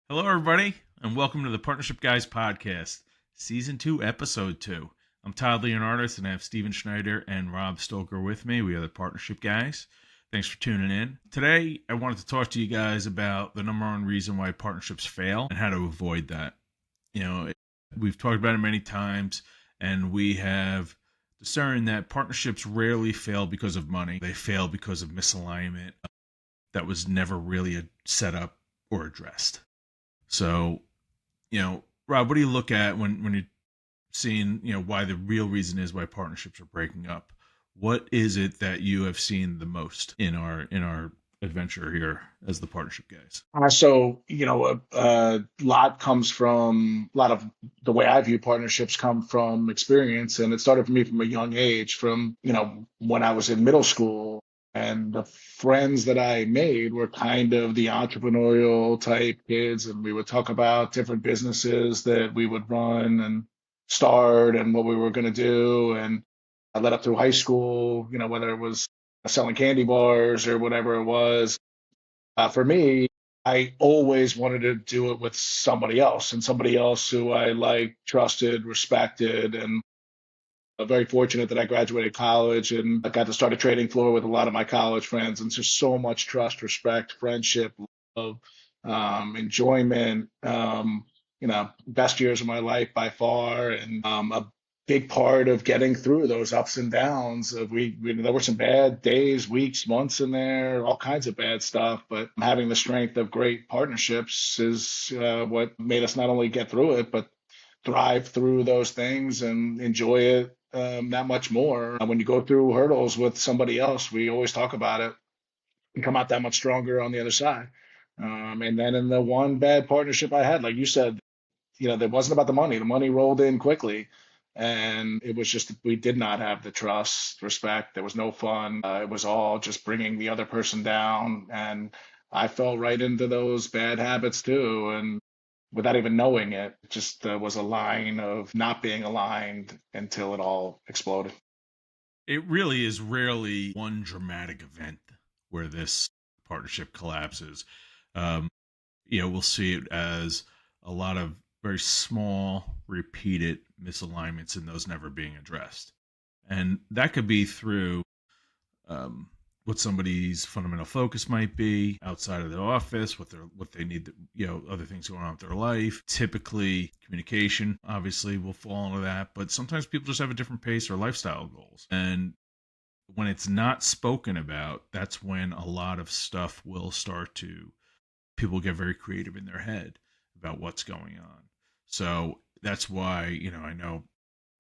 Hello, everybody, and welcome to the Partnership Guys podcast, Season 2, Episode 2. I'm Todd Leonardis, and I have Steven Schneider and Rob Stoker with me. We are the Partnership Guys. Thanks for tuning in. Today, I wanted to talk to you guys about the number one reason why partnerships fail and how to avoid that. We've talked about it many times, and we have discerned that partnerships rarely fail because of money. They fail because of misalignment that was never really set up or addressed. So, Rob, what do you look at when you're seeing, why the real reason is why partnerships are breaking up? What is it that you have seen the most in our adventure here as the partnership guys? A lot comes from a lot of the way I view partnerships come from experience. And it started for me from a young age, from, when I was in middle school. And the friends that I made were kind of the entrepreneurial type kids. And we would talk about different businesses that we would run and start and what we were going to do. And I led up through high school, whether it was selling candy bars or whatever it was. For me, I always wanted to do it with somebody else, and somebody else who I liked, trusted, respected, and I'm very fortunate that I graduated college and I got to start a trading floor with a lot of my college friends. And just so much trust, respect, friendship, love, enjoyment. Best years of my life by far, and a big part of getting through those ups and downs. There were some bad days, weeks, months in there, all kinds of bad stuff. But having the strength of great partnerships is what made us not only get through it, but thrive through those things and enjoy it that much more. When you go through hurdles with somebody else, we always talk about it, and come out that much stronger on the other side. And then in the one bad partnership I had, like you said, that wasn't about the money. The money rolled in quickly. And it was just, we did not have the trust, respect. There was no fun. It was all just bringing the other person down. And I fell right into those bad habits too. And without even knowing it, it just was a line of not being aligned until it all exploded. It really is rarely one dramatic event where this partnership collapses. Um, we'll see it as a lot of very small, repeated misalignments and those never being addressed. And that could be through what somebody's fundamental focus might be outside of the office, what they need, other things going on with their life. Typically, communication obviously will fall into that, but sometimes people just have a different pace or lifestyle goals. And when it's not spoken about, that's when a lot of stuff will start to, people get very creative in their head about what's going on. So that's why, I know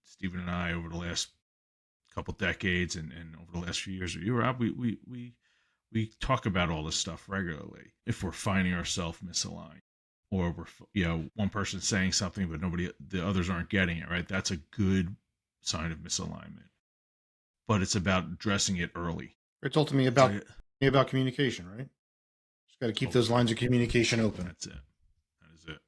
Stephen and I over the last couple decades and over the last few years with you, Rob, we talk about all this stuff regularly. If we're finding ourselves misaligned, or we're one person saying something but the others aren't getting it right, that's a good sign of misalignment. But it's about addressing it early. It's ultimately about communication, right? Just got to keep those lines of communication open. That's it. That is it.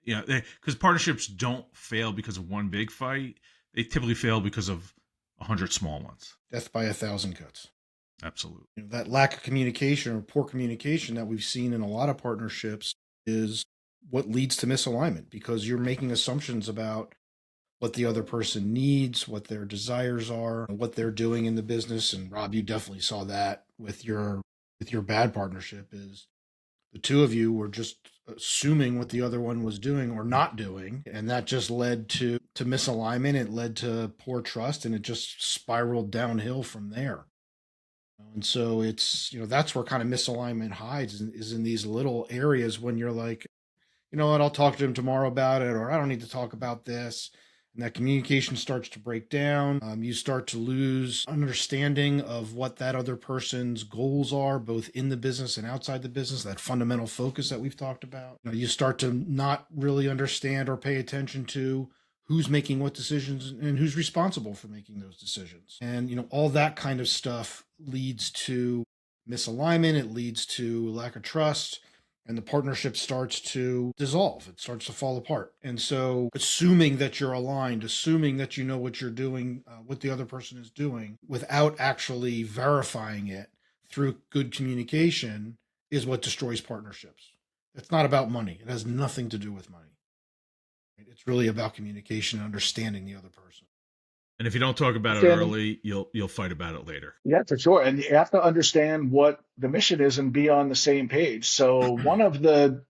Yeah, because partnerships don't fail because of one big fight. They typically fail because of 100 small ones. Death by 1,000 cuts. Absolutely. That lack of communication or poor communication that we've seen in a lot of partnerships is what leads to misalignment, because you're making assumptions about what the other person needs, what their desires are, what they're doing in the business. And Rob, you definitely saw that with your bad partnership. Is the two of you were just assuming what the other one was doing or not doing, and that just led to misalignment. It led to poor trust, and it just spiraled downhill from there. And so it's, that's where kind of misalignment hides, is in these little areas when you're like, you know what, I'll talk to him tomorrow about it, or I don't need to talk about this. And that communication starts to break down. You start to lose understanding of what that other person's goals are, both in the business and outside the business, that fundamental focus that we've talked about. You start to not really understand or pay attention to who's making what decisions and who's responsible for making those decisions. And, all that kind of stuff leads to misalignment. It leads to lack of trust. And the partnership starts to dissolve. It starts to fall apart. And so assuming that you're aligned, assuming that you know what you're doing, what the other person is doing, without actually verifying it through good communication, is what destroys partnerships. It's not about money. It has nothing to do with money. It's really about communication and understanding the other person. And if you don't talk about it Understanding, early, you'll fight about it later. yeah, for sure. And you have to understand what the mission is and be on the same page. So one of the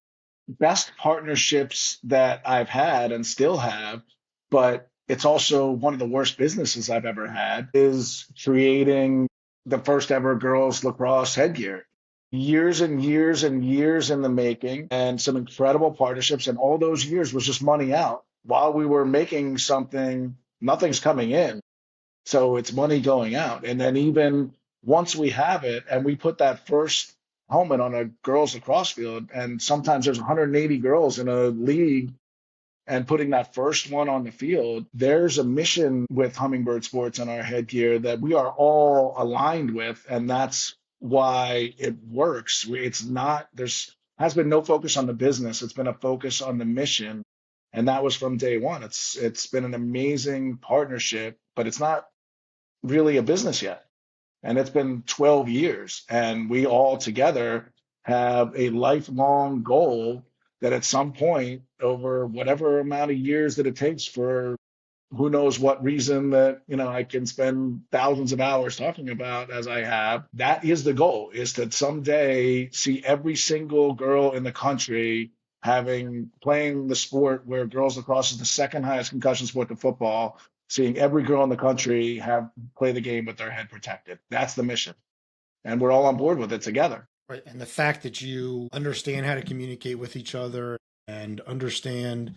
best partnerships that I've had and still have, but it's also one of the worst businesses I've ever had, is creating the first ever girls lacrosse headgear. Years and years and years in the making, and some incredible partnerships. And all those years was just money out. While we were making something, nothing's coming in. So it's money going out. And then even once we have it and we put that first helmet on a girls lacrosse field, and sometimes there's 180 girls in a league, and putting that first one on the field, there's a mission with Hummingbird Sports and our headgear that we are all aligned with. And that's why it works. It's not, there's has been no focus on the business. It's been a focus on the mission. And that was from day one. It's been an amazing partnership, but it's not really a business yet. And it's been 12 years. And we all together have a lifelong goal that at some point, over whatever amount of years that it takes, for who knows what reason that, I can spend thousands of hours talking about as I have, that is the goal, is that someday see every single girl in the country playing the sport where girls lacrosse is the second highest concussion sport to football, seeing every girl in the country play the game with their head protected. That's the mission. And we're all on board with it together. Right. And the fact that you understand how to communicate with each other and understand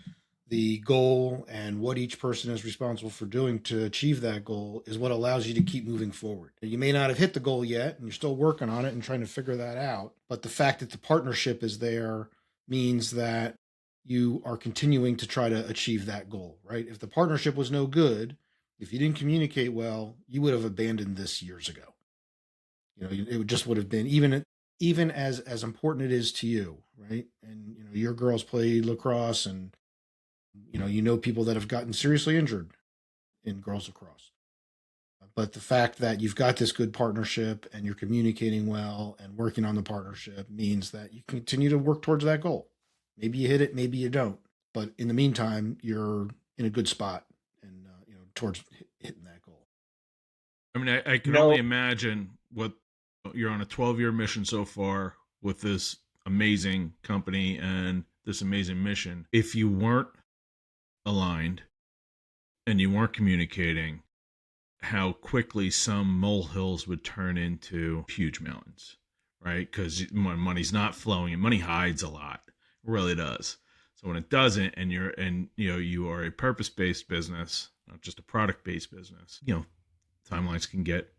the goal and what each person is responsible for doing to achieve that goal is what allows you to keep moving forward. You may not have hit the goal yet and you're still working on it and trying to figure that out, but the fact that the partnership is there means that you are continuing to try to achieve that goal, right? If the partnership was no good, if you didn't communicate well, you would have abandoned this years ago. It just would have been, even as important it is to you, right? And your girls play lacrosse, and people that have gotten seriously injured in girls lacrosse. But the fact that you've got this good partnership and you're communicating well and working on the partnership means that you continue to work towards that goal. Maybe you hit it, maybe you don't. But in the meantime, you're in a good spot and towards hitting that goal. I mean, I can only imagine what you're on a 12-year mission so far with this amazing company and this amazing mission. If you weren't aligned and you weren't communicating, how quickly some molehills would turn into huge mountains, right? Because when money's not flowing, and money hides a lot, it really does. So when it doesn't, and you are a purpose-based business, not just a product-based business, timelines can get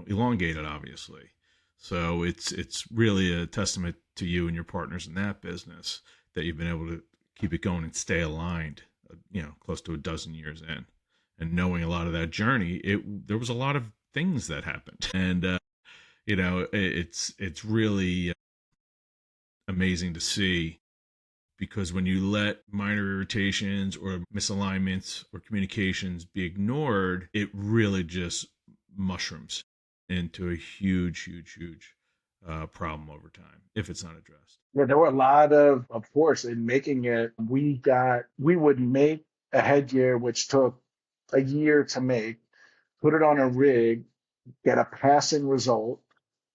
elongated, obviously. So it's really a testament to you and your partners in that business that you've been able to keep it going and stay aligned, close to a dozen years in. And knowing a lot of that journey, there was a lot of things that happened, and it's really amazing to see, because when you let minor irritations or misalignments or communications be ignored, it really just mushrooms into a huge problem over time if it's not addressed. Yeah, there were a lot of course, in making it, we would make a headgear which took a year to make, put it on a rig, get a passing result,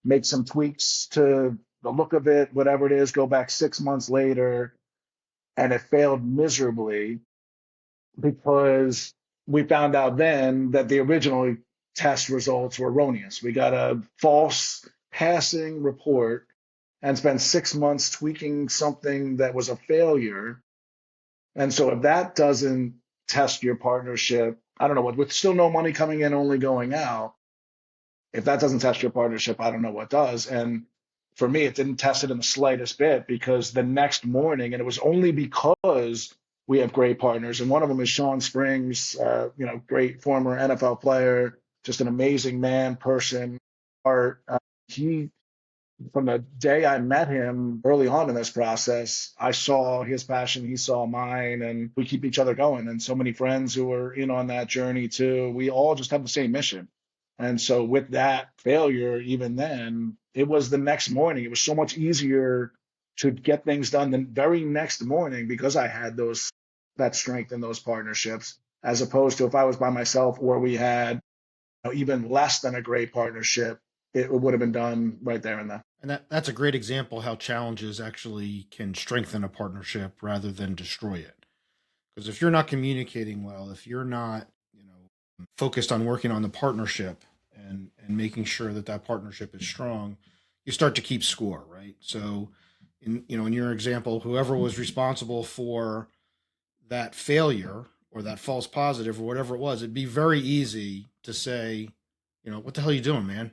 make some tweaks to the look of it, whatever it is, go back 6 months later, and it failed miserably because we found out then that the original test results were erroneous. We got a false passing report and spent 6 months tweaking something that was a failure. And so if that doesn't test your partnership, I don't know what, with still no money coming in, only going out, if that doesn't test your partnership, I don't know what does. And for me, it didn't test it in the slightest bit, because the next morning, and it was only because we have great partners, and one of them is Sean Springs, great former NFL player, just an amazing man, person, art. He, from the day I met him early on in this process, I saw his passion, he saw mine, and we keep each other going. And so many friends who are in on that journey too. We all just have the same mission. And so with that failure, even then, it was the next morning. It was so much easier to get things done the very next morning because I had that strength in those partnerships, as opposed to if I was by myself or we had even less than a great partnership, it would have been done right there and then. And that's a great example how challenges actually can strengthen a partnership rather than destroy it. Because if you're not communicating well, if you're not, focused on working on the partnership and making sure that that partnership is strong, you start to keep score, right? So, in your example, whoever was responsible for that failure or that false positive or whatever it was, it'd be very easy to say, what the hell are you doing, man?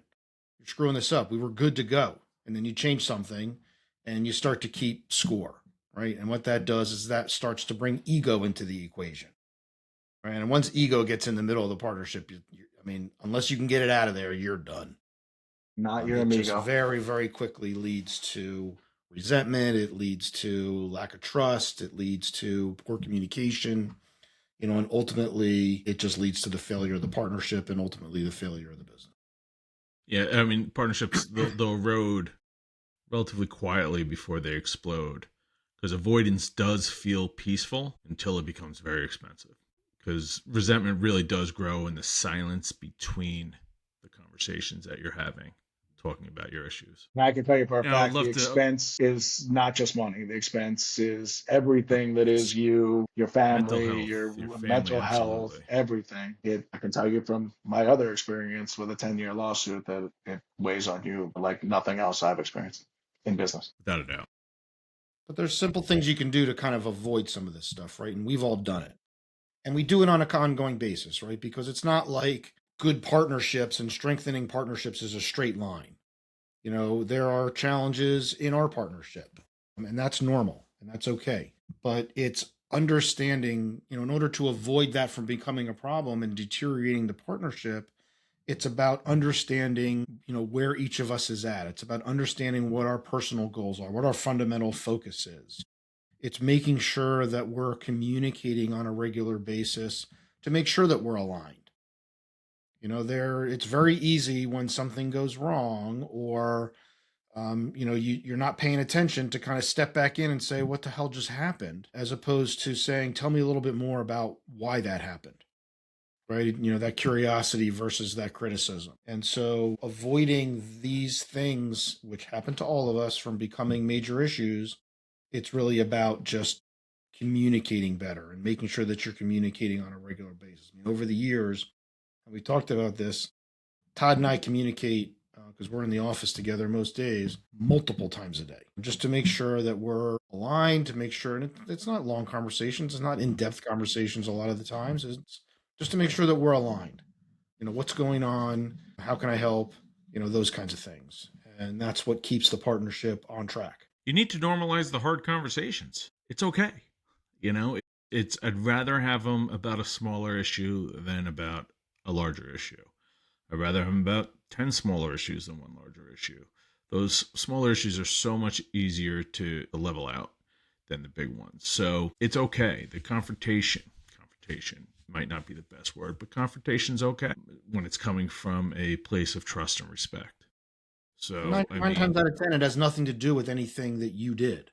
You're screwing this up. We were good to go. And then you change something and you start to keep score, right? And what that does is that starts to bring ego into the equation, right? And once ego gets in the middle of the partnership, unless you can get it out of there, you're done. Not your It just amigo. very, very quickly leads to resentment. It leads to lack of trust. It leads to poor communication, and ultimately it just leads to the failure of the partnership and ultimately the failure of the business. Yeah, I mean, partnerships, they'll erode relatively quietly before they explode, because avoidance does feel peaceful until it becomes very expensive, because resentment really does grow in the silence between the conversations that you're having, talking about your issues. And I can tell you for a Now, I'd fact, the love to, expense is not just money. The expense is everything that is you, your mental family, health, your your family, mental health, absolutely. everything. I can tell you from my other experience with a 10-year lawsuit that it weighs on you like nothing else I've experienced in business. Without a doubt. But there's simple things you can do to kind of avoid some of this stuff, right? And we've all done it. And we do it on an ongoing basis, right? Because it's not like good partnerships and strengthening partnerships is a straight line. There are challenges in our partnership, and that's normal and that's okay. But it's understanding, in order to avoid that from becoming a problem and deteriorating the partnership, it's about understanding, where each of us is at. It's about understanding what our personal goals are, what our fundamental focus is. It's making sure that we're communicating on a regular basis to make sure that we're aligned. It's very easy when something goes wrong or you're not paying attention to kind of step back in and say, what the hell just happened? As opposed to saying, tell me a little bit more about why that happened, right? That curiosity versus that criticism. And so avoiding these things, which happen to all of us, from becoming major issues, it's really about just communicating better and making sure that you're communicating on a regular basis. Over the years, and we talked about this, Todd and I communicate because we're in the office together most days, multiple times a day, just to make sure that we're aligned, to make sure, and it's not long conversations, it's not in-depth conversations a lot of the times, it's just to make sure that we're aligned. What's going on? How can I help? Those kinds of things. And that's what keeps the partnership on track. You need to normalize the hard conversations. It's okay. I'd rather have them about a smaller issue than about a larger issue. I'd rather have about 10 smaller issues than one larger issue. Those smaller issues are so much easier to level out than the big ones. So it's okay. The confrontation might not be the best word, but confrontation's okay when it's coming from a place of trust and respect. So Nine times out of 10, it has nothing to do with anything that you did,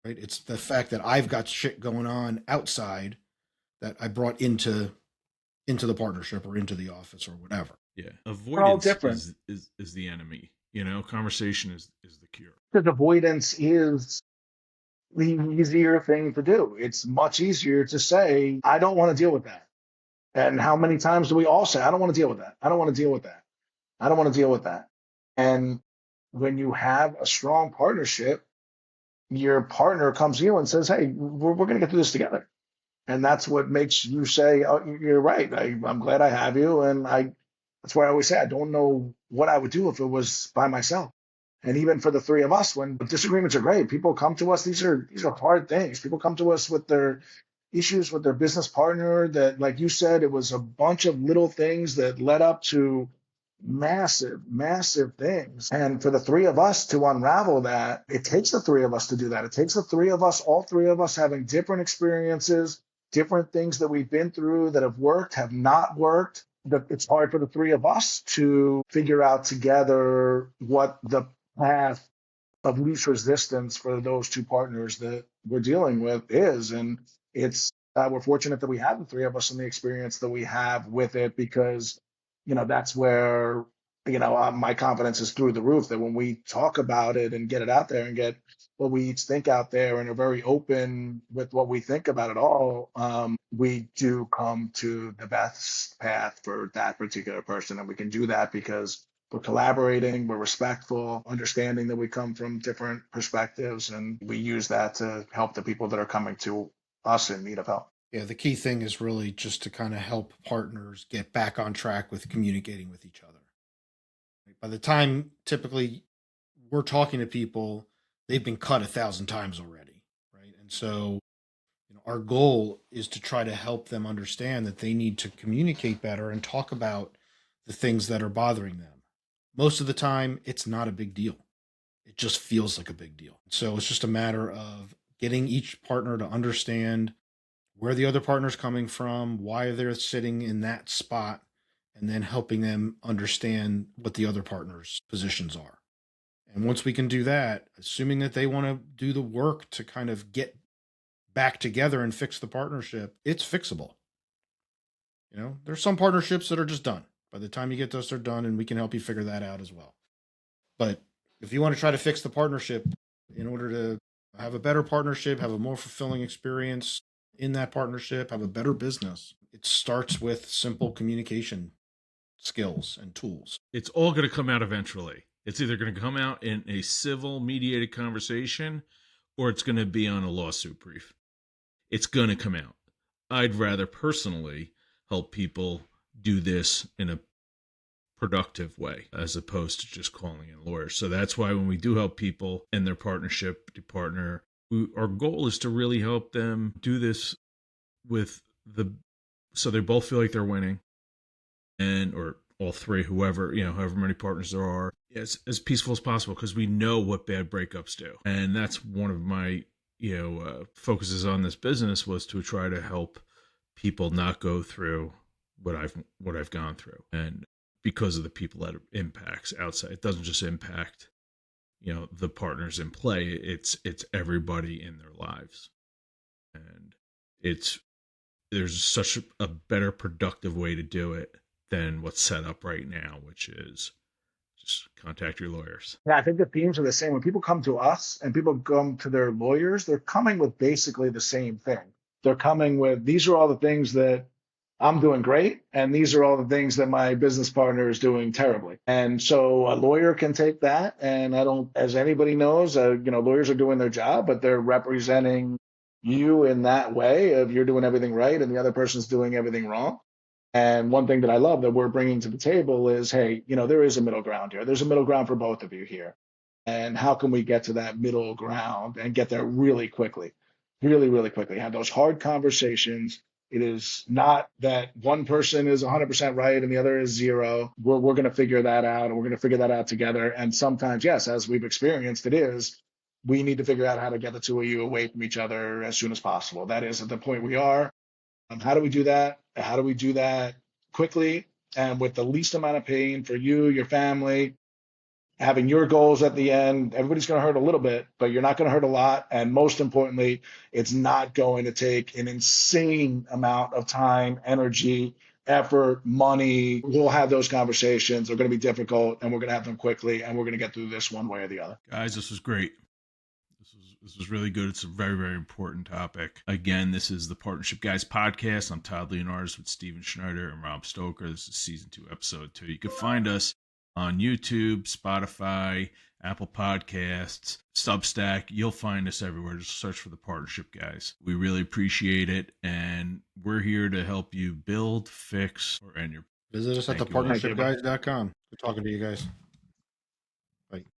right? It's the fact that I've got shit going on outside that I brought into the partnership or into the office or whatever. Yeah, We're all avoidance different. is the enemy. Conversation is the cure. Because avoidance is the easier thing to do. It's much easier to say, I don't want to deal with that. And how many times do we all say, I don't want to deal with that. I don't want to deal with that. I don't want to deal with that. And when you have a strong partnership, your partner comes to you and says, hey, we're going to get through this together. And that's what makes you say, oh, you're right. I'm glad I have you. And that's why I always say, I don't know what I would do if it was by myself. And even for the three of us, when disagreements are great, people come to us. These are hard things. People come to us with their issues with their business partner that, like you said, it was a bunch of little things that led up to massive, massive things. And for the three of us to unravel that, it takes the three of us to do that. It takes the three of us, all three of us having different experiences, different things that we've been through that have worked, have not worked. It's hard for the three of us to figure out together what the path of least resistance for those two partners that we're dealing with is. And it's, we're fortunate that we have the three of us and the experience that we have with it, because, that's where, my confidence is through the roof, that when we talk about it and get it out there and get what we each think out there and are very open with what we think about it all, we do come to the best path for that particular person. And we can do that because we're collaborating, we're respectful, understanding that we come from different perspectives, and we use that to help the people that are coming to us in need of help. Yeah, the key thing is really just to kind of help partners get back on track with communicating with each other. By the time typically we're talking to people, they've been cut 1,000 times already, right? And so, our goal is to try to help them understand that they need to communicate better and talk about the things that are bothering them. Most of the time, it's not a big deal. It just feels like a big deal. So it's just a matter of getting each partner to understand where the other partner's coming from, why they're sitting in that spot, and then helping them understand what the other partner's positions are. And once we can do that, assuming that they want to do the work to kind of get back together and fix the partnership, it's fixable. There's some partnerships that are just done. By the time you get to us, they're done, and we can help you figure that out as well. But if you want to try to fix the partnership in order to have a better partnership, have a more fulfilling experience in that partnership, have a better business, it starts with simple communication skills and tools. It's all going to come out eventually. It's either going to come out in a civil mediated conversation, or it's going to be on a lawsuit brief. It's going to come out. I'd rather personally help people do this in a productive way as opposed to just calling in lawyers. So that's why when we do help people in their partnership to partner, our goal is to really help them do this with so they both feel like they're winning, or all three, however many partners there are, as peaceful as possible, because we know what bad breakups do. And that's one of my focuses on this business, was to try to help people not go through what I've gone through. And because of the people that it impacts outside, it doesn't just impact the partners in play, it's everybody in their lives. And there's such a better productive way to do it than what's set up right now, which is just contact your lawyers. Yeah, I think the themes are the same. When people come to us and people come to their lawyers, they're coming with basically the same thing. They're coming with, these are all the things that I'm doing great, and these are all the things that my business partner is doing terribly. And so a lawyer can take that, and as anybody knows, lawyers are doing their job, but they're representing you in that way of, you're doing everything right and the other person's doing everything wrong. And one thing that I love that we're bringing to the table is, hey, there is a middle ground here. There's a middle ground for both of you here. And how can we get to that middle ground and get there really quickly, really, really quickly? Have those hard conversations. It is not that one person is 100% right and the other is zero. We're going to figure that out, and we're going to figure that out together. And sometimes, yes, as we've experienced, we need to figure out how to get the two of you away from each other as soon as possible. That is at the point we are. How do we do that? How do we do that quickly and with the least amount of pain for you, your family, having your goals at the end? Everybody's going to hurt a little bit, but you're not going to hurt a lot. And most importantly, it's not going to take an insane amount of time, energy, effort, money. We'll have those conversations. They're going to be difficult, and we're going to have them quickly, and we're going to get through this one way or the other. Guys, this was great. This was really good. It's a very, very important topic. Again, this is the Partnership Guys podcast. I'm Todd Leonardis with Steven Schneider and Rob Stoker. This is season 2, episode 2. You can find us on YouTube, Spotify, Apple Podcasts, Substack. You'll find us everywhere. Just search for the Partnership Guys. We really appreciate it, and we're here to help you build, fix, or end your. Visit us at thepartnershipguys.com. Good talking to you guys. Bye.